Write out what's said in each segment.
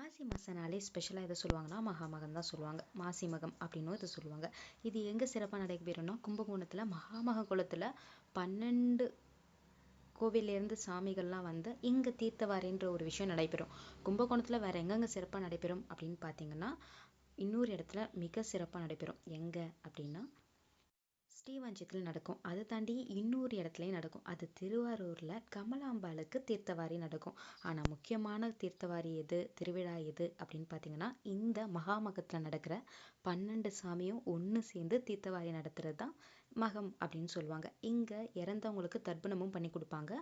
மாசி மாதம்னாலே ஸ்பெஷலாக எதை சொல்லுவாங்கன்னா மகாமகம் தான் சொல்லுவாங்க. மாசி மகம் அப்படின்னும் இதை சொல்லுவாங்க. இது எங்கே சிறப்பாக நடைபெறும்னா கும்பகோணத்தில் மகாமக குளத்தில் 12 கோவிலேருந்து சாமிகள்லாம் வந்து இங்கே தீர்த்தவாரின்ற ஒரு விஷயம் நடைபெறும். கும்பகோணத்தில் வேறு எங்கெங்கே சிறப்பாக நடைபெறும் அப்படின்னு பார்த்தீங்கன்னா இன்னொரு இடத்துல மிக சிறப்பாக நடைபெறும். எங்கே அப்படின்னா ஸ்ரீவஞ்சத்தில் நடக்கும். அதை தாண்டி இன்னொரு இடத்துலையும் நடக்கும். அது திருவாரூரில் கமலாம்பாளுக்கு தீர்த்தவாரி நடக்கும். ஆனால் முக்கியமான தீர்த்தவாரி எது, திருவிழா எது அப்படின்னு பார்த்தீங்கன்னா இந்த மகாமகத்தில் நடக்கிற 12 சாமியும் ஒன்று சேர்ந்து தீர்த்தவாரி நடத்துறது தான் மகம் அப்படின்னு சொல்லுவாங்க. இங்கே இறந்தவங்களுக்கு தர்ப்பணமும் பண்ணி கொடுப்பாங்க.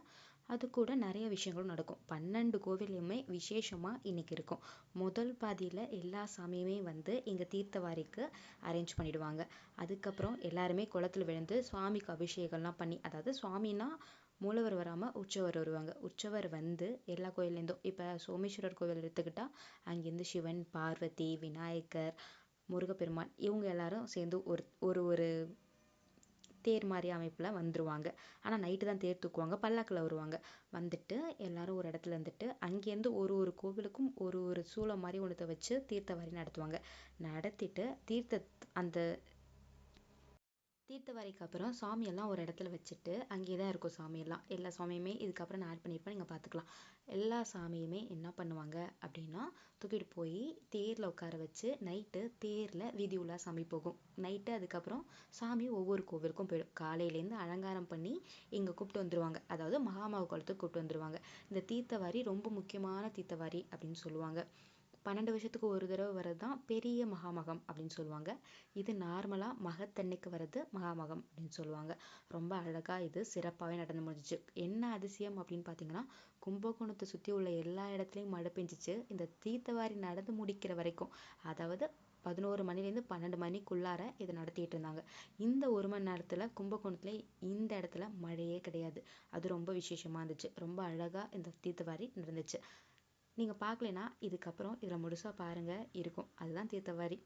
அது கூட நிறைய விஷயங்களும் நடக்கும். 12 கோவிலையுமே விசேஷமாக இன்னைக்கு இருக்கும். முதல் பாதியில் எல்லா சாமியுமே வந்து இங்கே தீர்த்தவாரிக்கு அரேஞ்ச் பண்ணிடுவாங்க. அதுக்கப்புறம் எல்லாருமே குளத்துல விழுந்து சுவாமிக்கு அபிஷேகம்லாம் பண்ணி, அதாவது சுவாமின்னா மூலவர் வராமல் உற்சவர் வருவாங்க. உற்சவர் வந்து எல்லா கோயிலேருந்தும், இப்போ சோமேஸ்வரர் கோவில் எடுத்துக்கிட்டா அங்கேருந்து சிவன், பார்வதி, விநாயகர், முருகப்பெருமான் இவங்க எல்லாரும் சேர்ந்து ஒரு ஒரு ஒரு தேர் மாதிரி அமைப்பில் வந்துருவாங்க. ஆனால் நைட்டு தான் தேர் தூக்குவாங்க, பல்லாக்கில் வருவாங்க. வந்துட்டு எல்லாரும் ஒரு இடத்துல இருந்துட்டு அங்கேருந்து ஒரு ஒரு கோவிலுக்கும் ஒரு ஒரு சூளம் மாதிரி ஒன்றத்தை வச்சு தீர்த்தவாரி நடத்துவாங்க. நடத்திட்டு அந்த தீர்த்தவாரிக்கு அப்புறம் சாமியெல்லாம் ஒரு இடத்துல வச்சுட்டு அங்கே தான் இருக்கும் சாமியெல்லாம். எல்லா சாமியுமே இதுக்கப்புறம் நான் ஆட் பண்ணியிருப்பேன், நீங்கள் பார்த்துக்கலாம். எல்லா சாமியுமே என்ன பண்ணுவாங்க அப்படின்னா தூக்கிட்டு போய் தேரில் உட்கார வச்சு நைட்டு தேரில் வீதி உலா சாமி போகும். நைட்டு அதுக்கப்புறம் சாமி ஒவ்வொரு கோவிலுக்கும் போயிடும். காலையிலேருந்து அலங்காரம் பண்ணி இங்கே கூப்பிட்டு வந்துடுவாங்க. அதாவது மகாமக குளத்துக்கு கூப்பிட்டு வந்துடுவாங்க. இந்த தீர்த்தவாரி ரொம்ப முக்கியமான தீர்த்தவாரி அப்படின்னு சொல்லுவாங்க. 12 வருஷத்துக்கு ஒரு தடவை வர்றது தான் பெரிய மகாமகம் அப்படின்னு சொல்லுவாங்க. இது நார்மலாக மகத்தன்னைக்கு வர்றது மகாமகம் அப்படின்னு சொல்லுவாங்க. ரொம்ப அழகாக இது சிறப்பாகவே நடந்து முடிஞ்சிச்சு. என்ன அதிசயம் அப்படின்னு பார்த்தீங்கன்னா கும்பகோணத்தை சுற்றி உள்ள எல்லா இடத்துலையும் மழை பெஞ்சிச்சு இந்த தீர்த்தவாரி நடந்து முடிக்கிற வரைக்கும். அதாவது 11 மணிலேருந்து 12 மணிக்குள்ளார இதை நடத்திட்டு இருந்தாங்க. இந்த 1 மணி நேரத்தில் கும்பகோணத்தில் இந்த இடத்துல மழையே கிடையாது. அது ரொம்ப விசேஷமாக இருந்துச்சு. ரொம்ப அழகாக இந்த தீர்த்தவாரி நடந்துச்சு. நீங்கள் பார்க்கலனா இதுக்கப்புறம் இதில் முழுசாக பாருங்கள், இருக்கும். அதுதான் தீர்த்தவாரி.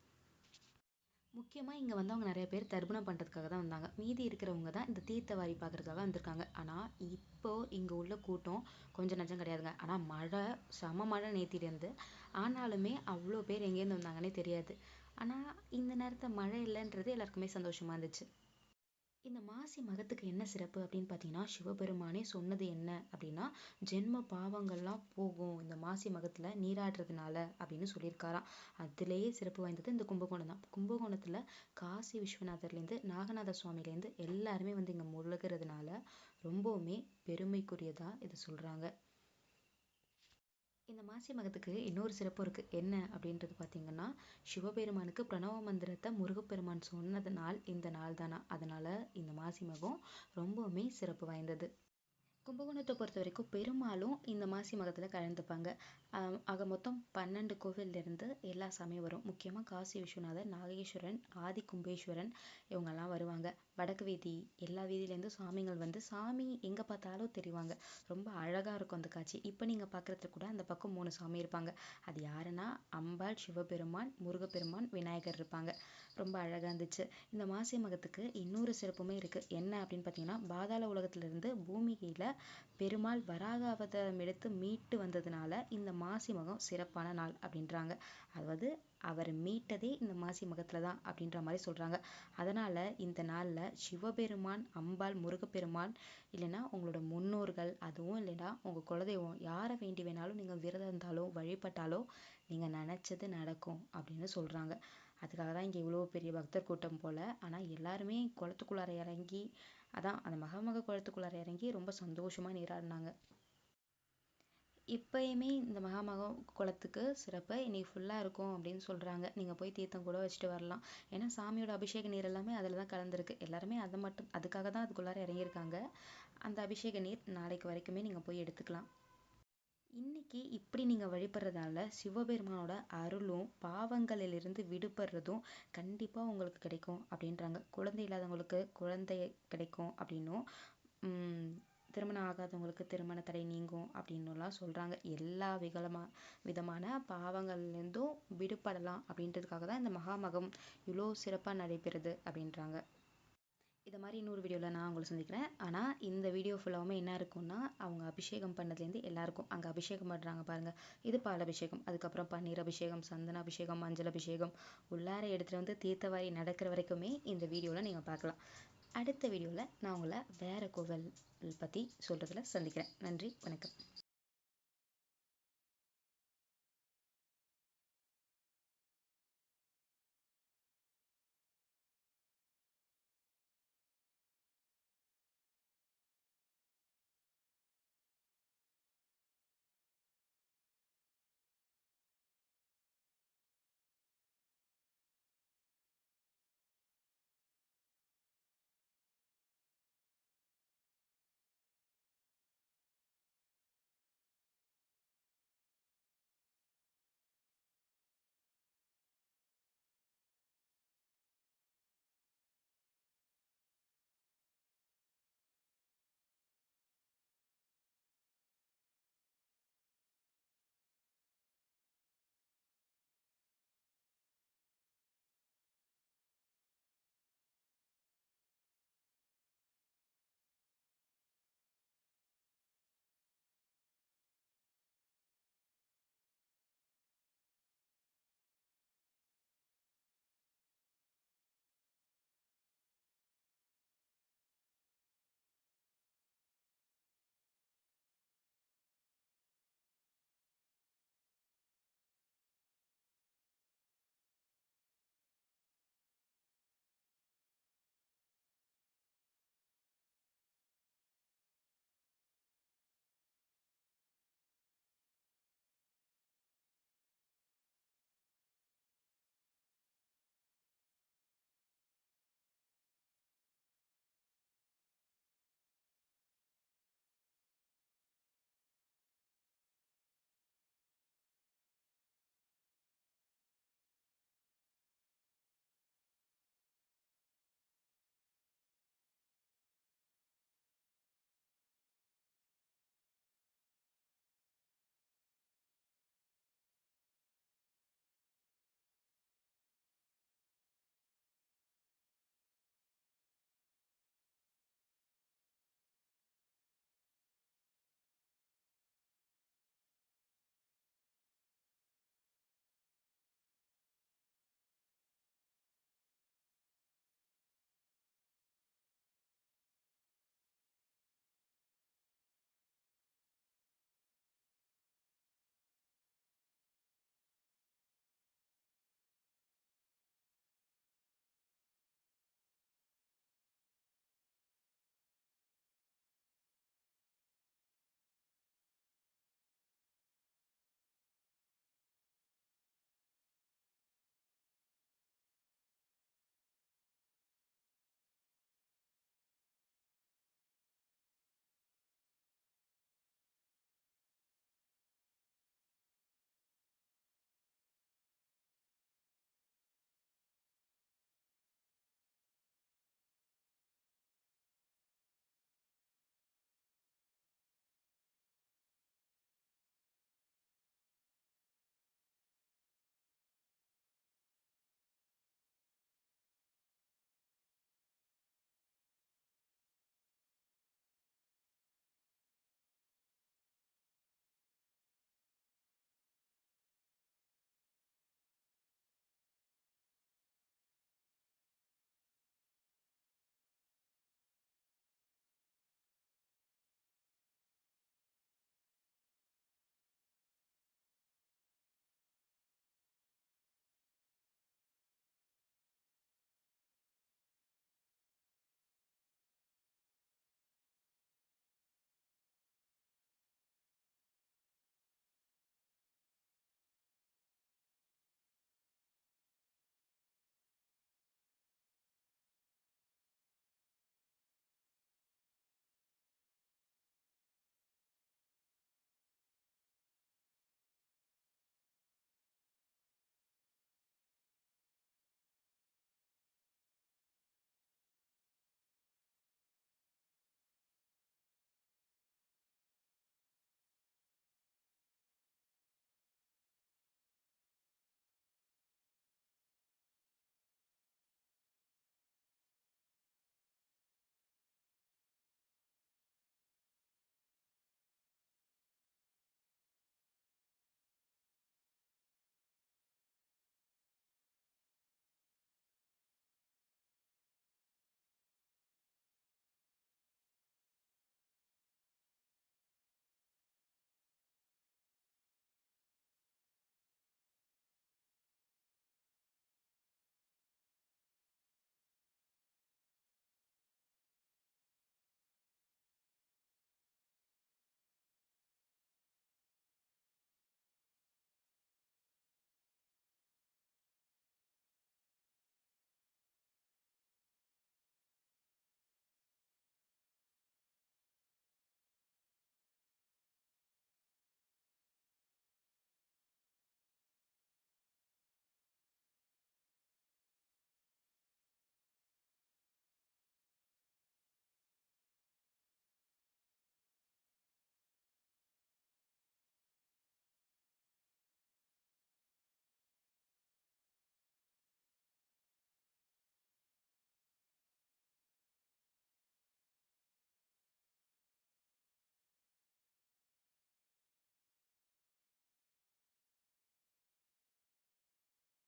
முக்கியமாக இங்கே வந்தவங்க நிறைய பேர் தர்ப்பணம் பண்ணுறதுக்காக தான் வந்தாங்க. மீதி இருக்கிறவங்க தான் இந்த தீர்த்தவாரி பார்க்குறதுக்காக வந்திருக்காங்க. ஆனால் இப்போது இங்கே உள்ள கூட்டம் கொஞ்சம் நஞ்சம் கிடையாதுங்க. ஆனால் மழை செம மழை நேத்திலேருந்து. ஆனாலுமே அவ்வளோ பேர் எங்கேருந்து வந்தாங்கன்னே தெரியாது. ஆனால் இந்த நேரத்தில் மழை இல்லைன்றது எல்லாருக்குமே சந்தோஷமாக இருந்துச்சு. இந்த மாசி மகத்துக்கு என்ன சிறப்பு அப்படின்னு பார்த்தீங்கன்னா சிவபெருமானே சொன்னது என்ன அப்படின்னா ஜென்ம பாவங்கள்லாம் போகும் இந்த மாசி மகத்தில் நீராடுறதுனால அப்படின்னு சொல்லியிருக்காராம். அதுலேயே சிறப்பு வாய்ந்தது இந்த கும்பகோணம் தான். கும்பகோணத்தில் காசி விஸ்வநாதர்லேருந்து நாகநாத சுவாமிலேருந்து எல்லாருமே வந்து இங்கே முழுகிறதுனால ரொம்பவுமே பெருமைக்குரியதாக இதை சொல்கிறாங்க. இந்த மாசி மகத்துக்கு இன்னொரு சிறப்பு இருக்குது. என்ன அப்படின்றது பார்த்தீங்கன்னா சிவபெருமானுக்கு பிரணவ மந்திரத்தை முருகப்பெருமான் சொன்னது நாள் இந்த நாள் தானா. அதனால இந்த மாசி மகம் ரொம்பவுமே சிறப்பு வாய்ந்தது. கும்பகோணத்தை பொறுத்த வரைக்கும் பெரும்பாலும் இந்த மாசி மகத்தில் கலந்துப்பாங்க. ஆக மொத்தம் 12 கோவிலிருந்து எல்லா சாமியும் வரும். முக்கியமாக காசி விஸ்வநாதர், நாகேஸ்வரன், ஆதி கும்பேஸ்வரன் இவங்கெல்லாம் வருவாங்க. வடக்கு வீதி எல்லா வீதியிலேருந்து சாமிகள் வந்து சாமி எங்கே பார்த்தாலும் தெரிவாங்க. ரொம்ப அழகாக இருக்கும் அந்த காட்சி. இப்போ நீங்கள் பார்க்குறது கூட அந்த பக்கம் 3 சாமி இருப்பாங்க. அது யாருன்னா அம்பாள், சிவபெருமான், முருகப்பெருமான், விநாயகர் இருப்பாங்க. ரொம்ப அழகாக இருந்துச்சு. இந்த மாசி மகத்துக்கு இன்னொரு சிறப்புமே இருக்குது. என்ன அப்படின்னு பார்த்தீங்கன்னா பாதாள உலகத்திலிருந்து பூமியில் பெருமாள் வராக அவதாரம் எடுத்து மீட்டு வந்ததுனால இந்த மாசி மகம் சிறப்பான நாள் அப்படின்றாங்க. அதாவது அவர் மீட்டதே இந்த மாசி மகத்துல தான் அப்படின்ற மாதிரி சொல்றாங்க. அதனால இந்த நாள்ல சிவபெருமான், அம்பாள், முருகப்பெருமான் இல்லைன்னா உங்களோட முன்னோர்கள், அதுவும் இல்லைன்னா உங்க குலதெய்வம் யாரை வேண்டி வேணாலும் நீங்க விரதம் இருந்தாலோ வழிபட்டாலோ நீங்க நினைச்சது நடக்கும் அப்படின்னு சொல்றாங்க. அதுக்காக தான் இங்கே இவ்வளோ பெரிய பக்தர் கூட்டம் போல். ஆனால் எல்லாருமே குளத்துக்குள்ளார இறங்கி அதான் அந்த மகாமக குளத்துக்குள்ளார இறங்கி ரொம்ப சந்தோஷமாக நீராடினாங்க. இப்போயுமே இந்த மகாமகம் குளத்துக்கு சிறப்பு இன்னைக்கு ஃபுல்லாக இருக்கும் அப்படின்னு சொல்கிறாங்க. நீங்கள் போய் தீர்த்தம் கூட வச்சுட்டு வரலாம். ஏன்னா சாமியோட அபிஷேக நீர் எல்லாமே அதில் தான் கலந்துருக்கு. எல்லாருமே அதுக்காக தான் அதுக்குள்ளார இறங்கியிருக்காங்க. அந்த அபிஷேக நீர் நாளைக்கு வரைக்குமே நீங்கள் போய் எடுத்துக்கலாம். இன்னைக்கு இப்படி நீங்கள் வழிபடுறதால சிவபெருமானோட அருளும் பாவங்களிலிருந்து விடுபடுறதும் கண்டிப்பாக உங்களுக்கு கிடைக்கும் அப்படின்றாங்க. குழந்தை இல்லாதவங்களுக்கு குழந்தை கிடைக்கும் அப்படின்னும், திருமணம் ஆகாதவங்களுக்கு திருமண தடை நீங்கும் அப்படின்னுலாம் சொல்கிறாங்க. எல்லா விதமான பாவங்கள்லேருந்தும் விடுபடலாம் அப்படின்றதுக்காக தான் இந்த மகாமகம் இவ்வளோ சிறப்பாக நடைபெறுது அப்படின்றாங்க. இதை மாதிரி இன்னொரு வீடியோவில் நான் உங்களை சந்திக்கிறேன். ஆனால் இந்த வீடியோ ஃபுல்லாகவுமே என்ன இருக்கும்னா, அவங்க அபிஷேகம் பண்ணதுலேருந்து எல்லாருக்கும் அங்கே அபிஷேகம் பண்ணுறாங்க பாருங்கள். இது பால் அபிஷேகம், அதுக்கப்புறம் பன்னீர் அபிஷேகம், சந்தன அபிஷேகம், மஞ்சள் அபிஷேகம், உள்ளார எடுத்துகிட்டு வந்து தீர்த்தவாரி நடக்கிற வரைக்குமே இந்த வீடியோவில் நீங்கள் பார்க்கலாம். அடுத்த வீடியோவில் நான் உங்களை வேறு கோவில் பற்றி சொல்கிறதுல சந்திக்கிறேன். நன்றி, வணக்கம்.